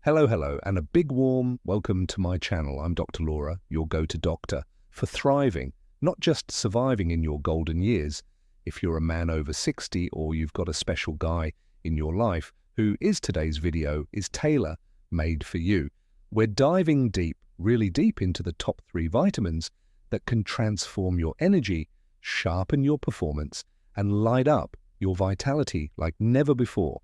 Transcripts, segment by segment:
Hello, and a big warm welcome to my channel. I'm Dr. Laura, your go-to doctor for thriving, not just surviving in your golden years. If you're a man over 60 or you've got a special guy in your life who is today's video is tailor-made for you. We're diving deep, really deep into the top 3 vitamins that can transform your energy, sharpen your performance, and light up your vitality like never before.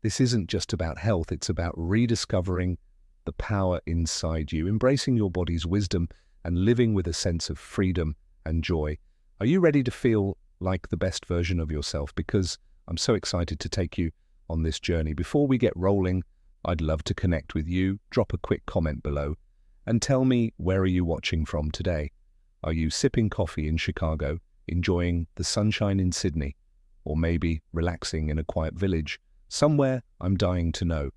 This isn't just about health, it's about rediscovering the power inside you, embracing your body's wisdom and living with a sense of freedom and joy. Are you ready to feel like the best version of yourself? Because I'm so excited to take you on this journey. Before we get rolling, I'd love to connect with you. Drop a quick comment below and tell me, where are you watching from today? Are you sipping coffee in Chicago, enjoying the sunshine in Sydney, or maybe relaxing in a quiet village? Somewhere I'm dying to know.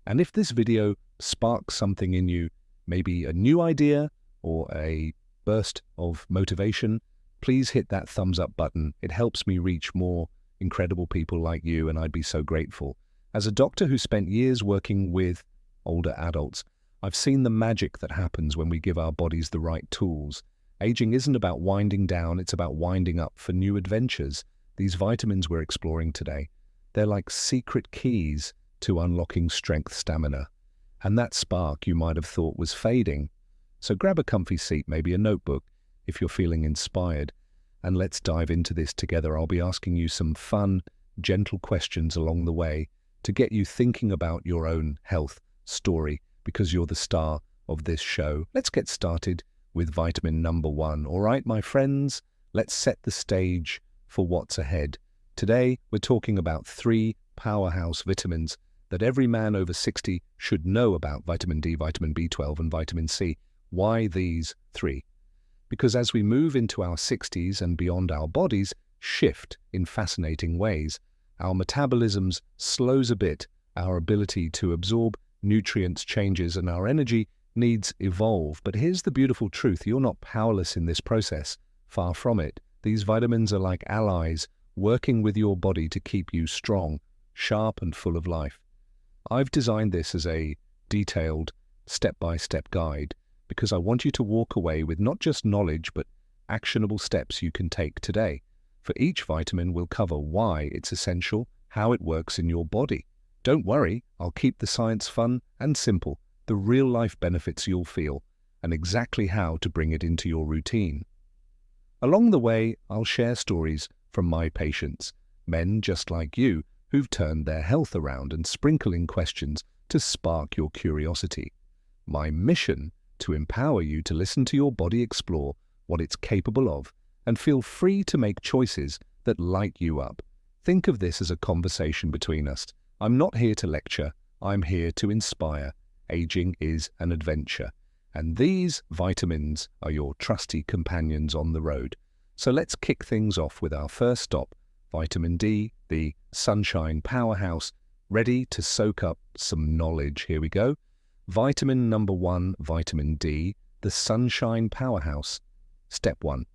And if this video sparks something in you, maybe a new idea or a burst of motivation, please hit that thumbs up button. It helps me reach more incredible people like you, and I'd be so grateful. As a doctor who spent years working with older adults, I've seen the magic that happens when we give our bodies the right tools. Aging isn't about winding down, it's about winding up for new adventures. These vitamins we're exploring today, they're like secret keys to unlocking strength, stamina, and that spark you might have thought was fading. So grab a comfy seat, maybe a notebook, if you're feeling inspired, and let's dive into this together. I'll be asking you some fun, gentle questions along the way to get you thinking about your own health story, because you're the star of this show. Let's get started with vitamin number 1. All right, my friends, let's set the stage for what's ahead. Today, we're talking about 3 powerhouse vitamins that every man over 60 should know about: vitamin D, vitamin B12, and vitamin C. Why these 3? Because as we move into our 60s and beyond, our bodies shift in fascinating ways. Our metabolisms slows a bit, our ability to absorb nutrients changes, and our energy needs evolve. But here's the beautiful truth: you're not powerless in this process. Far from it. These vitamins are like allies, working with your body to keep you strong, sharp, and full of life. I've designed this as a detailed, step-by-step guide because I want you to walk away with not just knowledge, but actionable steps you can take today. For each vitamin, we'll cover why it's essential, how it works in your body. Don't worry, I'll keep the science fun and simple, the real-life benefits you'll feel, and exactly how to bring it into your routine. Along the way, I'll share stories from my patients, men just like you, who've turned their health around, and sprinkle in questions to spark your curiosity. My mission: to empower you to listen to your body, explore what it's capable of, and feel free to make choices that light you up. Think of this as a conversation between us. I'm not here to lecture, I'm here to inspire. Aging is an adventure, and these vitamins are your trusty companions on the road. So let's kick things off with our first stop, vitamin D, the sunshine powerhouse, ready to soak up some knowledge. Here we go. Vitamin number 1, vitamin D, the sunshine powerhouse. Step 1,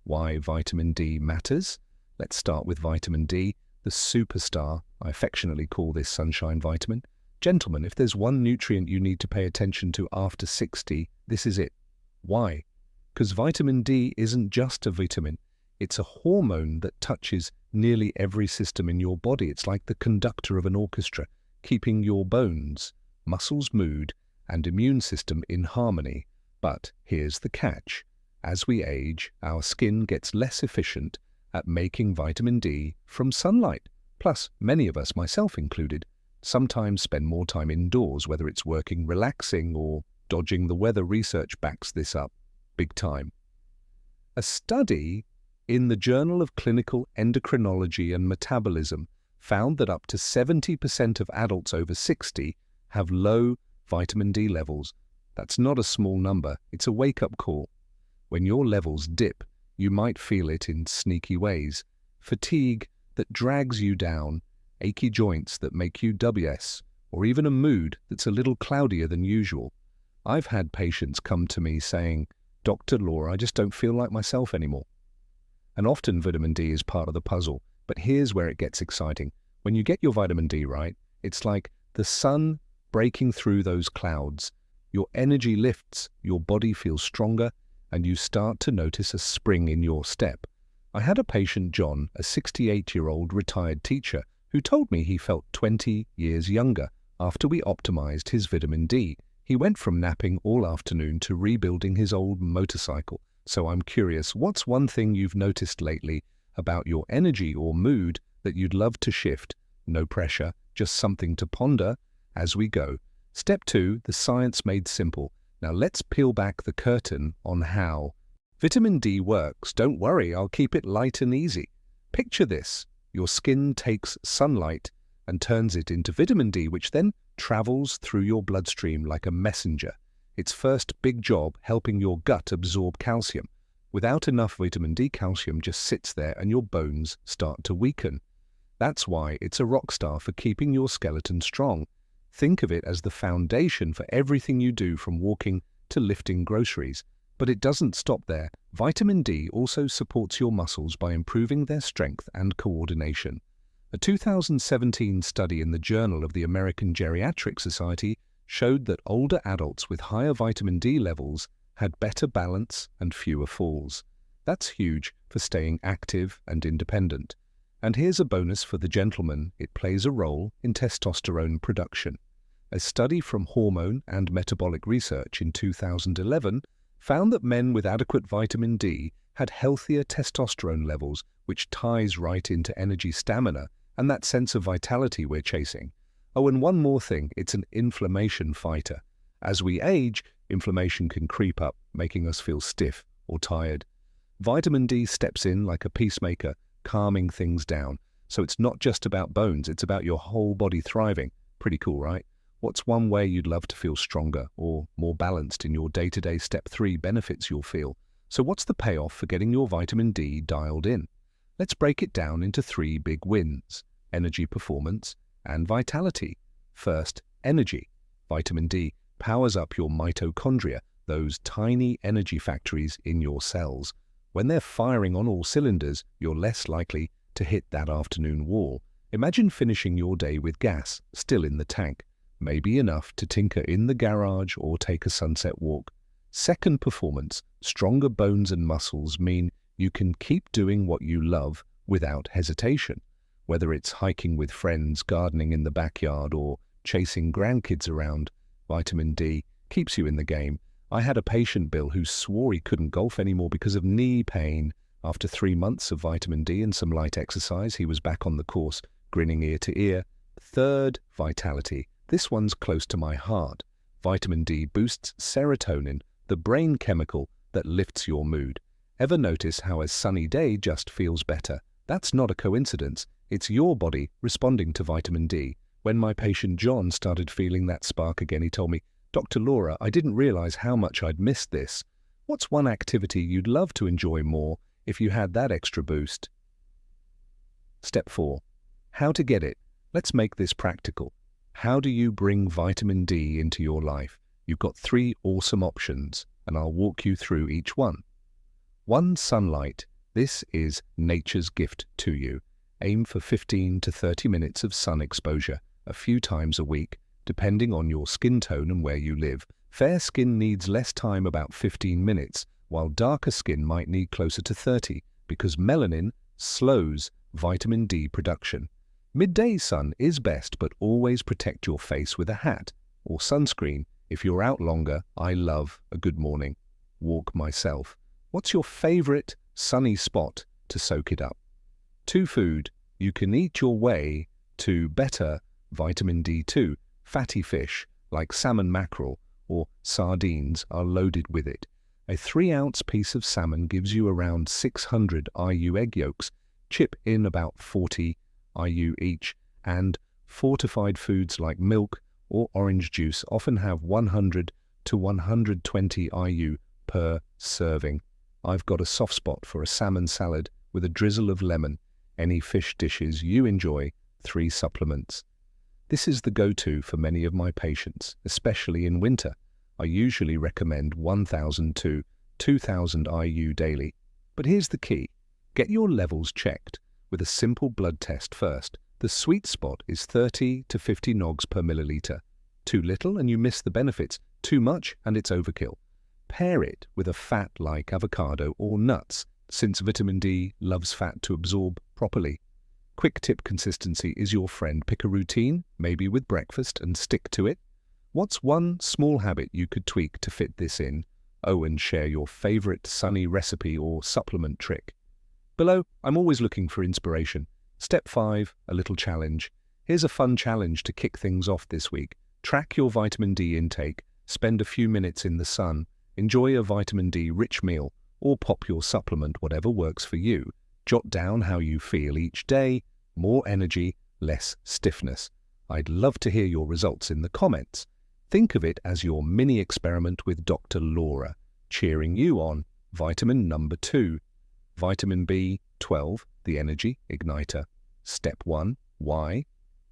why vitamin D matters. Let's start with vitamin D, the superstar. I affectionately call this sunshine vitamin. Gentlemen, if there's one nutrient you need to pay attention to after 60, this is it. Why? Because vitamin D isn't just a vitamin. It's a hormone that touches nearly every system in your body. It's like the conductor of an orchestra, keeping your bones, muscles, mood, and immune system in harmony. But here's the catch. As we age, our skin gets less efficient at making vitamin D from sunlight. Plus, many of us, myself included, sometimes spend more time indoors, whether it's working, relaxing, or dodging the weather. Research backs this up big time. A study in the Journal of Clinical Endocrinology and Metabolism found that up to 70% of adults over 60 have low vitamin D levels. That's not a small number, it's a wake-up call. When your levels dip, you might feel it in sneaky ways. Fatigue that drags you down, achy joints that make you WS, or even a mood that's a little cloudier than usual. I've had patients come to me saying, "Dr. Laura, I just don't feel like myself anymore." And often vitamin D is part of the puzzle, but here's where it gets exciting. When you get your vitamin D right, it's like the sun breaking through those clouds. Your energy lifts, your body feels stronger, and you start to notice a spring in your step. I had a patient, John, a 68-year-old retired teacher, who told me he felt 20 years younger after we optimized his vitamin D. He went from napping all afternoon to rebuilding his old motorcycle. So I'm curious, what's one thing you've noticed lately about your energy or mood that you'd love to shift? No pressure, just something to ponder as we go. Step 2, the science made simple. Now let's peel back the curtain on how vitamin D works. Don't worry, I'll keep it light and easy. Picture this. Your skin takes sunlight and turns it into vitamin D, which then travels through your bloodstream like a messenger. Its first big job, helping your gut absorb calcium. Without enough vitamin D, calcium just sits there and your bones start to weaken. That's why it's a rock star for keeping your skeleton strong. Think of it as the foundation for everything you do, from walking to lifting groceries. But it doesn't stop there. Vitamin D also supports your muscles by improving their strength and coordination. A 2017 study in the Journal of the American Geriatric Society showed that older adults with higher vitamin D levels had better balance and fewer falls. That's huge for staying active and independent. And here's a bonus for the gentleman: it plays a role in testosterone production. A study from Hormone and Metabolic Research in 2011 found that men with adequate vitamin D had healthier testosterone levels, which ties right into energy, stamina, and that sense of vitality we're chasing. Oh, and one more thing, it's an inflammation fighter. As we age, inflammation can creep up, making us feel stiff or tired. Vitamin D steps in like a peacemaker, calming things down. So it's not just about bones, it's about your whole body thriving. Pretty cool, right? What's one way you'd love to feel stronger or more balanced in your day-to-day? Step 3, benefits you'll feel. So what's the payoff for getting your vitamin D dialed in? Let's break it down into 3 big wins: energy, performance, and vitality. First, energy. Vitamin D powers up your mitochondria, those tiny energy factories in your cells. When they're firing on all cylinders, you're less likely to hit that afternoon wall. Imagine finishing your day with gas still in the tank, maybe enough to tinker in the garage or take a sunset walk. Second, performance. Stronger bones and muscles mean you can keep doing what you love without hesitation. Whether it's hiking with friends, gardening in the backyard, or chasing grandkids around, vitamin D keeps you in the game. I had a patient, Bill, who swore he couldn't golf anymore because of knee pain. After 3 months of vitamin D and some light exercise, he was back on the course, grinning ear to ear. Third, vitality. This one's close to my heart. Vitamin D boosts serotonin, the brain chemical that lifts your mood. Ever notice how a sunny day just feels better? That's not a coincidence. It's your body responding to vitamin D. When my patient John started feeling that spark again, he told me, "Dr. Laura, I didn't realize how much I'd missed this." What's one activity you'd love to enjoy more if you had that extra boost? Step 4. How to get it. Let's make this practical. How do you bring vitamin D into your life? You've got 3 awesome options, and I'll walk you through each one. 1. Sunlight. This is nature's gift to you. Aim for 15 to 30 minutes of sun exposure, a few times a week, depending on your skin tone and where you live. Fair skin needs less time, about 15 minutes, while darker skin might need closer to 30, because melanin slows vitamin D production. Midday sun is best, but always protect your face with a hat or sunscreen. If you're out longer, I love a good morning walk myself. What's your favorite sunny spot to soak it up? 2. Food. You can eat your way to better vitamin D2. Fatty fish like salmon, mackerel, or sardines are loaded with it. A 3-ounce piece of salmon gives you around 600 IU egg yolks. Chip in about 40 IU each, and fortified foods like milk or orange juice often have 100 to 120 IU per serving. I've got a soft spot for a salmon salad with a drizzle of lemon. Any fish dishes you enjoy, 3 supplements. This is the go-to for many of my patients, especially in winter. I usually recommend 1,000 to 2,000 IU daily. But here's the key. Get your levels checked with a simple blood test first. The sweet spot is 30 to 50 nogs per milliliter. Too little and you miss the benefits. Too much and it's overkill. Pair it with a fat like avocado or nuts, since vitamin D loves fat to absorb properly. Quick tip: consistency is your friend. Pick a routine, maybe with breakfast, and stick to it. What's one small habit you could tweak to fit this in? Oh, and share your favorite sunny recipe or supplement trick. Below, I'm always looking for inspiration. Step 5, a little challenge. Here's a fun challenge to kick things off this week. Track your vitamin D intake, spend a few minutes in the sun, enjoy a vitamin D-rich meal, or pop your supplement, whatever works for you. Jot down how you feel each day. More energy, less stiffness. I'd love to hear your results in the comments. Think of it as your mini experiment with Dr. Laura, cheering you on. Vitamin number 2. Vitamin B12, the energy igniter. Step 1, why?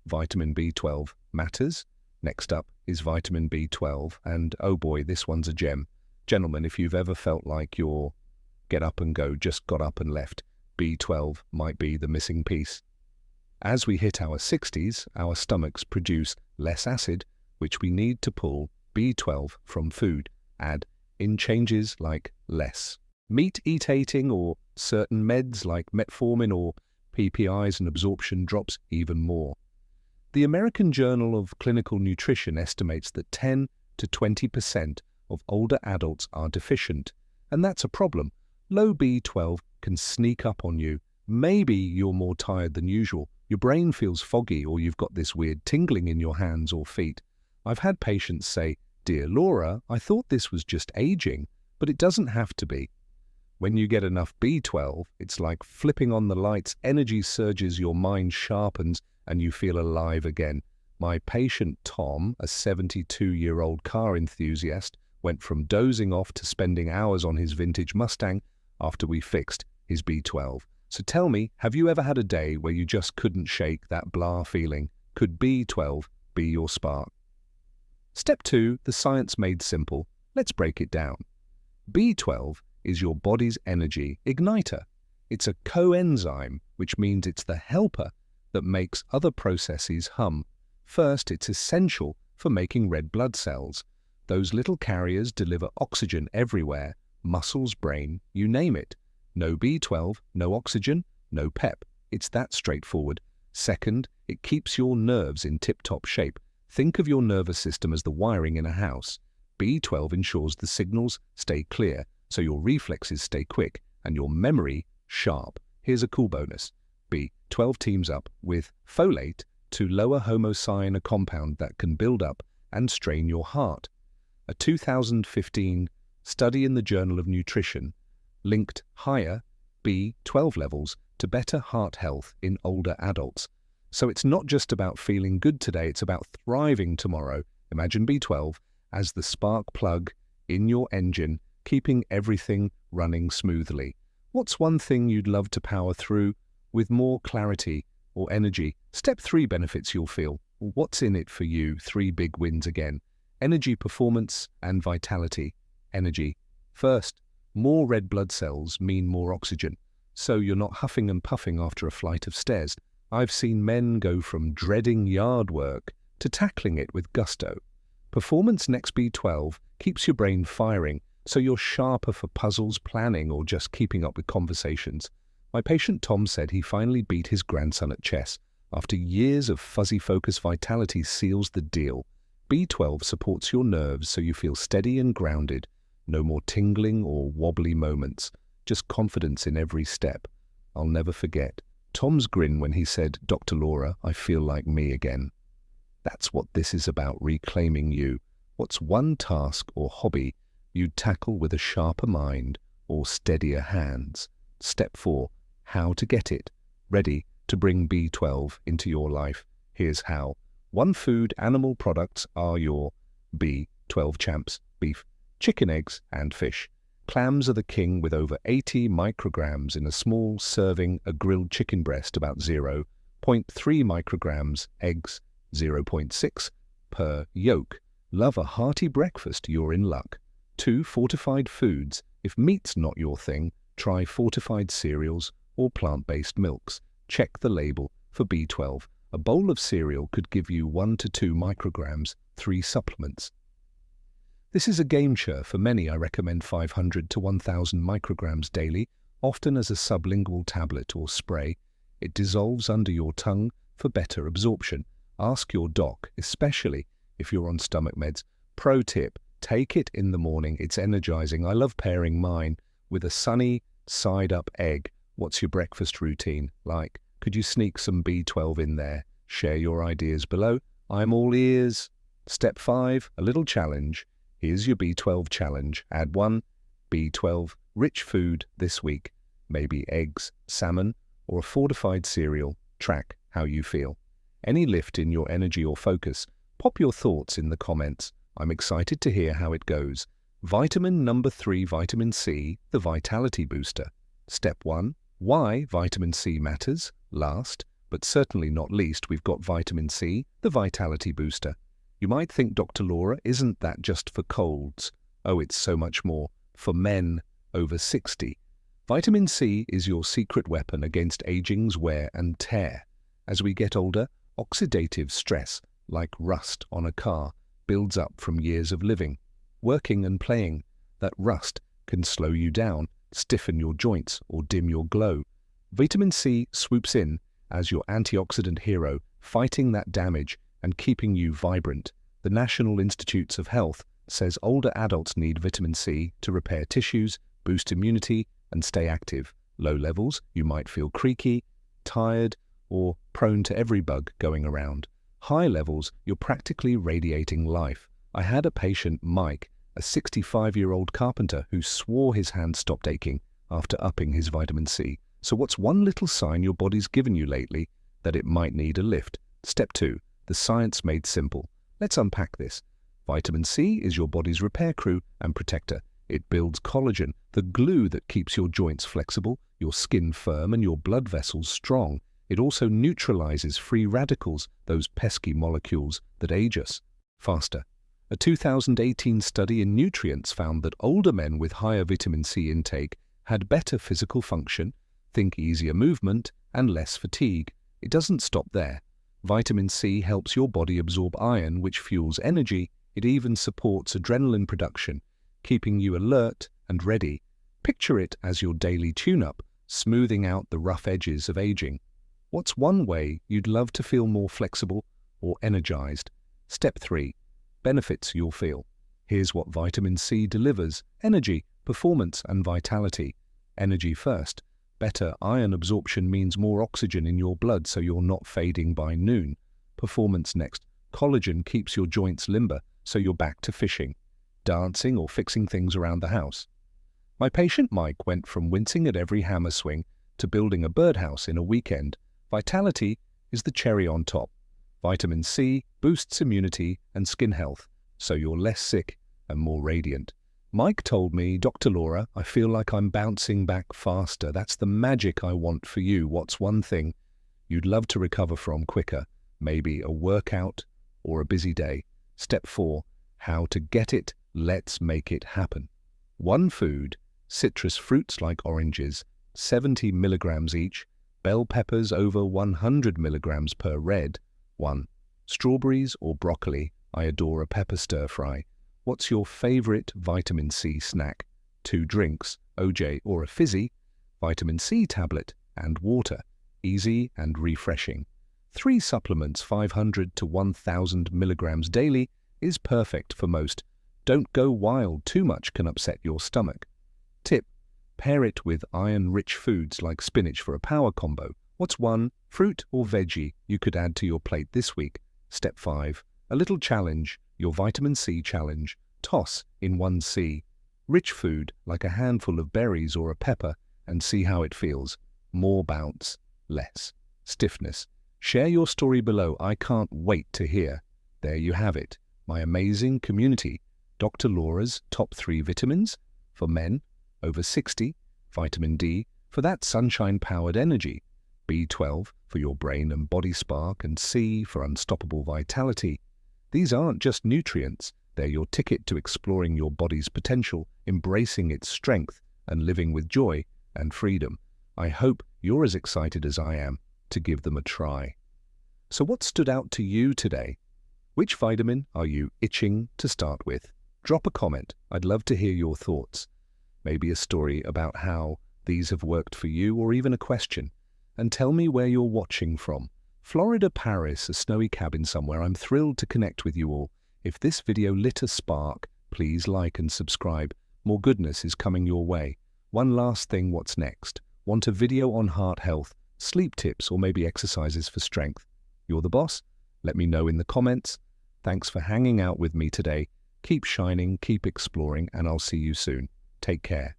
Vitamin B12 matters. Next up is vitamin B12, and oh boy, this one's a gem. Gentlemen, if you've ever felt like your get up and go just got up and left, B12 might be the missing piece. As we hit our 60s, our stomachs produce less acid, which we need to pull B12 from food. Add in changes like less meat eating or certain meds like metformin or PPIs, and absorption drops even more. The American Journal of Clinical Nutrition estimates that 10 to 20% of older adults are deficient, and that's a problem. Low B12 can sneak up on you. Maybe you're more tired than usual, your brain feels foggy, or you've got this weird tingling in your hands or feet. I've had patients say, "Dear Laura, I thought this was just aging," but it doesn't have to be. When you get enough B12, it's like flipping on the lights, energy surges, your mind sharpens, and you feel alive again. My patient Tom, a 72-year-old car enthusiast, went from dozing off to spending hours on his vintage Mustang after we fixed his B12. So tell me, have you ever had a day where you just couldn't shake that blah feeling? Could B12 be your spark? Step 2, the science made simple. Let's break it down. B12 is your body's energy igniter. It's a coenzyme, which means it's the helper that makes other processes hum. First, it's essential for making red blood cells. Those little carriers deliver oxygen everywhere, muscles, brain, you name it. No B12, no oxygen, no pep. It's that straightforward. Second, it keeps your nerves in tip-top shape. Think of your nervous system as the wiring in a house. B12 ensures the signals stay clear, so your reflexes stay quick and your memory sharp. Here's a cool bonus. B12 teams up with folate to lower homocyan, a compound that can build up and strain your heart. A 2015 study in the Journal of Nutrition linked higher B12 levels to better heart health in older adults. So it's not just about feeling good today, it's about thriving tomorrow. Imagine B12 as the spark plug in your engine, keeping everything running smoothly. What's one thing you'd love to power through with more clarity or energy? Step 3, benefits you'll feel. What's in it for you? 3 big wins again. Energy, performance, and vitality. Energy. First, more red blood cells mean more oxygen, so you're not huffing and puffing after a flight of stairs. I've seen men go from dreading yard work to tackling it with gusto. Performance. Next, B12 keeps your brain firing, so you're sharper for puzzles, planning, or just keeping up with conversations. My patient Tom said he finally beat his grandson at chess. After years of fuzzy focus, vitality seals the deal. B12 supports your nerves so you feel steady and grounded. No more tingling or wobbly moments, just confidence in every step. I'll never forget Tom's grin when he said, "Dr. Laura, I feel like me again." That's what this is about, reclaiming you. What's one task or hobby you'd tackle with a sharper mind or steadier hands? Step 4, how to get it. Ready to bring B12 into your life? Here's how. 1. Food. Animal products are your B12 champs. Beef, chicken, eggs, and fish. Clams are the king with over 80 micrograms in a small serving. A grilled chicken breast about 0.3 micrograms. Eggs 0.6 per yolk. Love a hearty breakfast, you're in luck. 2. Fortified foods. If meat's not your thing, try fortified cereals or plant-based milks. Check the label for B12. A bowl of cereal could give you 1 to 2 micrograms. 3 supplements. This is a game-changer for many. I recommend 500 to 1,000 micrograms daily, often as a sublingual tablet or spray. It dissolves under your tongue for better absorption. Ask your doc, especially if you're on stomach meds. Pro tip, take it in the morning. It's energizing. I love pairing mine with a sunny side-up egg. What's your breakfast routine like? Could you sneak some B12 in there? Share your ideas below. I'm all ears. Step 5, a little challenge. Here's your B12 challenge. Add 1 B12 rich food this week. Maybe eggs, salmon, or a fortified cereal. Track how you feel. Any lift in your energy or focus? Pop your thoughts in the comments. I'm excited to hear how it goes. Vitamin number 3, vitamin C, the vitality booster. Step 1, why vitamin C matters. Last, but certainly not least, we've got vitamin C, the vitality booster. You might think, Dr. Laura, isn't that just for colds? Oh, it's so much more. For men over 60. Vitamin C is your secret weapon against aging's wear and tear. As we get older, oxidative stress, like rust on a car, builds up from years of living, working and playing. That rust can slow you down, stiffen your joints, or dim your glow. Vitamin C swoops in as your antioxidant hero, fighting that damage and keeping you vibrant. The National Institutes of Health says older adults need vitamin C to repair tissues, boost immunity, and stay active. Low levels, you might feel creaky, tired, or prone to every bug going around. High levels, you're practically radiating life. I had a patient, Mike, a 65-year-old carpenter who swore his hands stopped aching after upping his vitamin C. So what's one little sign your body's given you lately that it might need a lift? Step 2, the science made simple. Let's unpack this. Vitamin C is your body's repair crew and protector. It builds collagen, the glue that keeps your joints flexible, your skin firm, and your blood vessels strong. It also neutralizes free radicals, those pesky molecules that age us faster. A 2018 study in nutrients found that older men with higher vitamin C intake had better physical function, think easier movement, and less fatigue. It doesn't stop there. Vitamin C helps your body absorb iron, which fuels energy. It even supports adrenaline production, keeping you alert and ready. Picture it as your daily tune-up, smoothing out the rough edges of aging. What's one way you'd love to feel more flexible or energized? Step 3, benefits you'll feel. Here's what vitamin C delivers: energy, performance, and vitality. Energy first. Better iron absorption means more oxygen in your blood, so you're not fading by noon. Performance next. Collagen keeps your joints limber, so you're back to fishing, dancing, or fixing things around the house. My patient Mike went from wincing at every hammer swing to building a birdhouse in a weekend. Vitality is the cherry on top. Vitamin C boosts immunity and skin health, so you're less sick and more radiant. Mike told me, Dr. Laura, I feel like I'm bouncing back faster. That's the magic I want for you. What's one thing you'd love to recover from quicker? Maybe a workout or a busy day. Step 4, how to get it. Let's make it happen. 1 food, citrus fruits like oranges, 70 milligrams each, bell peppers over 100 milligrams per red. 1. Strawberries or broccoli. I adore a pepper stir fry. What's your favorite vitamin C snack? 2 drinks, OJ or a fizzy, vitamin C tablet, and water. Easy and refreshing. 3 supplements, 500 to 1,000 milligrams daily, is perfect for most. Don't go wild. Too much can upset your stomach. Tip: pair it with iron-rich foods like spinach for a power combo. What's 1 fruit or veggie you could add to your plate this week? Step 5, a little challenge, your vitamin C challenge. Toss in 1 C. Rich food like a handful of berries or a pepper and see how it feels. More bounce, less stiffness. Share your story below. I can't wait to hear. There you have it, my amazing community. Dr. Laura's top 3 vitamins for men over 60, vitamin D for that sunshine-powered energy, B12 for your brain and body spark, and C for unstoppable vitality. These aren't just nutrients, they're your ticket to exploring your body's potential, embracing its strength, and living with joy and freedom. I hope you're as excited as I am to give them a try. So what stood out to you today? Which vitamin are you itching to start with? Drop a comment. I'd love to hear your thoughts. Maybe a story about how these have worked for you, or even a question. And tell me where you're watching from. Florida, Paris, a snowy cabin somewhere. I'm thrilled to connect with you all. If this video lit a spark, please like and subscribe. More goodness is coming your way. One last thing, what's next? Want a video on heart health, sleep tips, or maybe exercises for strength? You're the boss? Let me know in the comments. Thanks for hanging out with me today. Keep shining, keep exploring, and I'll see you soon. Take care.